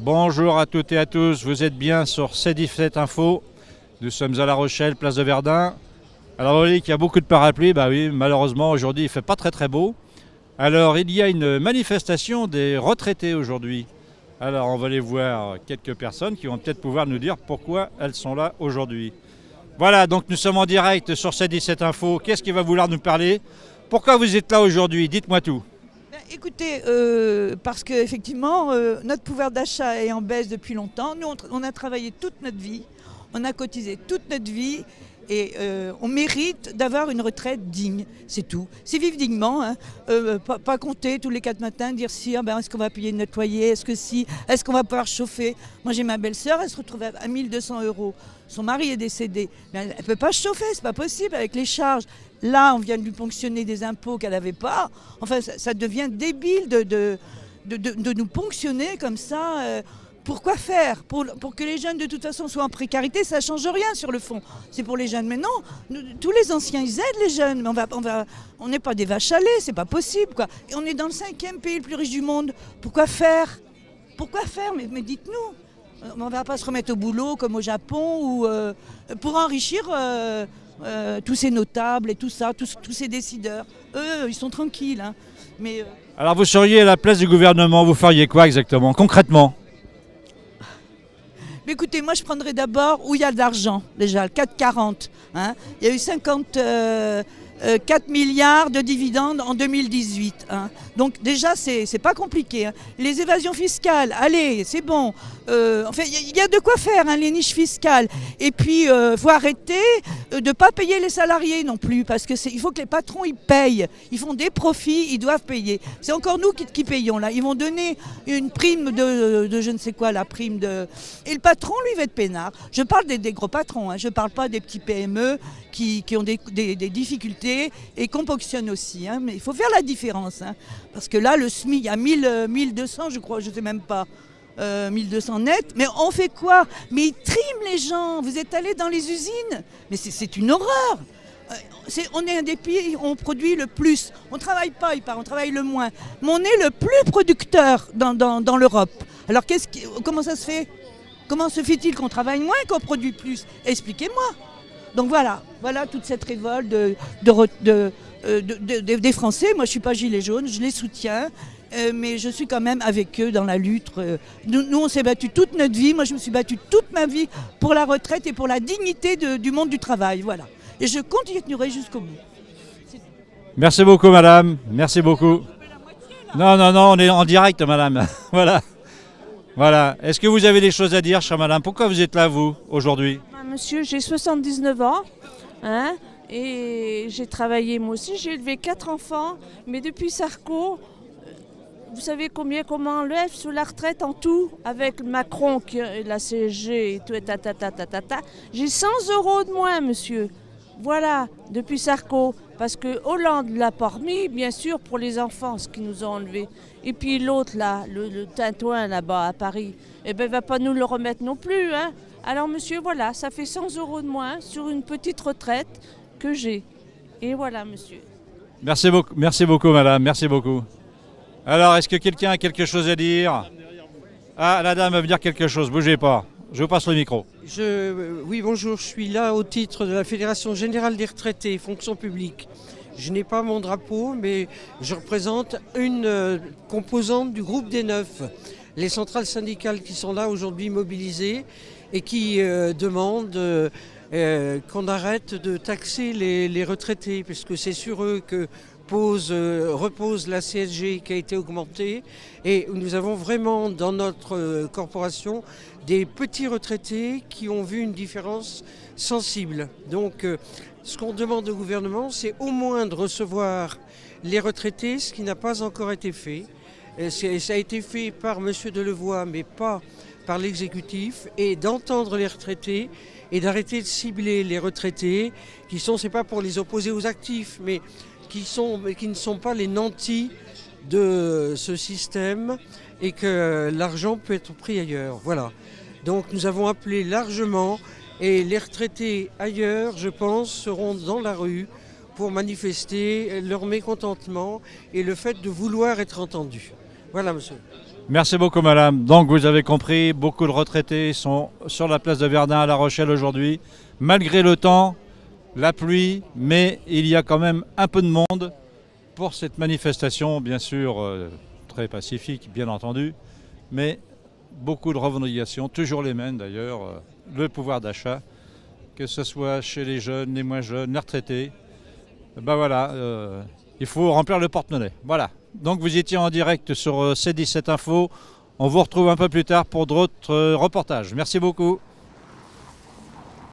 Bonjour à toutes et à tous, vous êtes bien sur C17 Info. Nous sommes à La Rochelle, place de Verdun. Alors vous voyez qu'il y a beaucoup de parapluies, bah oui, malheureusement aujourd'hui il ne fait pas très beau. Alors il y a une manifestation des retraités aujourd'hui. Alors on va aller voir quelques personnes qui vont peut-être pouvoir nous dire pourquoi elles sont là aujourd'hui. Voilà, donc nous sommes en direct sur C17 Info. Qu'est-ce qui va vouloir nous parler? Pourquoi vous êtes là aujourd'hui? Dites-moi tout. Écoutez, parce qu'effectivement, notre pouvoir d'achat est en baisse depuis longtemps. Nous, on a travaillé toute notre vie, on a cotisé toute notre vie et on mérite d'avoir une retraite digne, c'est tout. C'est vivre dignement, hein. Pas compter tous les 4 matins, dire si, est-ce qu'on va payer le nettoyer, est-ce qu'on va pouvoir chauffer. Moi j'ai ma belle-sœur, elle se retrouve à 1200 euros. Son mari est décédé, mais elle ne peut pas chauffer, c'est pas possible avec les charges. Là, on vient de lui ponctionner des impôts qu'elle n'avait pas. Enfin, ça devient débile de nous ponctionner comme ça. Pourquoi faire pour que les jeunes, de toute façon, soient en précarité, ça ne change rien sur le fond. C'est pour les jeunes. Mais non, tous les anciens, ils aident les jeunes. Mais on n'est pas des vaches à lait, c'est pas possible, quoi. Et on est dans le 5e pays le plus riche du monde. Pourquoi faire? Pourquoi faire? Mais dites-nous. On ne va pas se remettre au boulot comme au Japon ou pour enrichir tous ces notables et tout ça, tous ces décideurs. Eux, ils sont tranquilles. Hein. Alors vous seriez à la place du gouvernement, vous feriez quoi exactement, concrètement? Mais écoutez, moi je prendrais d'abord où il y a de l'argent, déjà, le 4,40. Hein. Il y a eu 54 milliards de dividendes en 2018. Hein. Donc déjà, c'est pas compliqué. Hein. Les évasions fiscales, allez, c'est bon. Enfin, il y a de quoi faire, hein, les niches fiscales. Et puis, il faut arrêter de ne pas payer les salariés non plus, parce qu'il faut que les patrons, ils payent. Ils font des profits, ils doivent payer. C'est encore nous qui payons, là. Ils vont donner une prime de je ne sais quoi, la prime de... Et le patron, lui, va être peinard. Je parle des gros patrons, hein. Je ne parle pas des petits PME qui ont des difficultés et qu'on ponctionne aussi. Hein. Mais il faut faire la différence. Hein. Parce que là, le SMIC, il y a 1200, je crois, je ne sais même pas. 1200 net, mais on fait quoi? Mais ils triment les gens, vous êtes allés dans les usines, mais c'est une horreur. On est un des pays où on produit le plus, on ne travaille pas, on travaille le moins, mais on est le plus producteur dans l'Europe. Alors comment ça se fait? Comment se fait-il qu'on travaille moins, qu'on produit plus? Expliquez-moi. Donc voilà toute cette révolte des Français. Moi je ne suis pas gilet jaune, je les soutiens. Mais je suis quand même avec eux dans la lutte. Nous, on s'est battus toute notre vie. Moi, je me suis battue toute ma vie pour la retraite et pour la dignité du monde du travail. Voilà. Et je continuerai jusqu'au bout. Merci beaucoup, madame. Merci beaucoup. Non, on est en direct, madame. Voilà. Est-ce que vous avez des choses à dire, chère madame? Pourquoi vous êtes là, vous, aujourd'hui? Monsieur, j'ai 79 ans. Hein, et j'ai travaillé, moi aussi. J'ai élevé 4 enfants. Mais depuis Sarko... Vous savez comment on enlève sur la retraite en tout, avec Macron, la CSG et tout, j'ai 100 euros de moins, monsieur. Voilà, depuis Sarko. Parce que Hollande l'a pas remis, bien sûr, pour les enfants, ce qu'ils nous ont enlevé. Et puis l'autre, là, le Tintouin, là-bas, à Paris, eh ben, il ne va pas nous le remettre non plus. Hein. Alors, monsieur, voilà, ça fait 100 euros de moins sur une petite retraite que j'ai. Et voilà, monsieur. Merci beaucoup, madame. Merci beaucoup. Alors, est-ce que quelqu'un a quelque chose à dire? Ah, la dame veut dire quelque chose, bougez pas. Je vous passe le micro. Oui, bonjour, je suis là au titre de la Fédération Générale des Retraités et Fonction Publique. Je n'ai pas mon drapeau, mais je représente une composante du groupe des 9, les centrales syndicales qui sont là aujourd'hui mobilisées et qui demandent qu'on arrête de taxer les retraités, puisque c'est sur eux que repose la CSG qui a été augmentée, et nous avons vraiment dans notre corporation des petits retraités qui ont vu une différence sensible. Donc ce qu'on demande au gouvernement, c'est au moins de recevoir les retraités, ce qui n'a pas encore été fait. Ça a été fait par M. Delevoye, mais pas par l'exécutif, et d'entendre les retraités et d'arrêter de cibler les retraités qui sont, c'est pas pour les opposer aux actifs, mais qui ne sont pas les nantis de ce système, et que l'argent peut être pris ailleurs. Voilà. Donc nous avons appelé largement, et les retraités ailleurs, je pense, seront dans la rue pour manifester leur mécontentement et le fait de vouloir être entendus. Voilà, monsieur. Merci beaucoup madame. Donc vous avez compris, beaucoup de retraités sont sur la place de Verdun à La Rochelle aujourd'hui, malgré le temps, la pluie, mais il y a quand même un peu de monde pour cette manifestation, bien sûr très pacifique, bien entendu, mais beaucoup de revendications, toujours les mêmes d'ailleurs, le pouvoir d'achat, que ce soit chez les jeunes, les moins jeunes, les retraités. Ben voilà, il faut remplir le porte-monnaie. Voilà. Donc vous étiez en direct sur C17 Info. On vous retrouve un peu plus tard pour d'autres reportages. Merci beaucoup.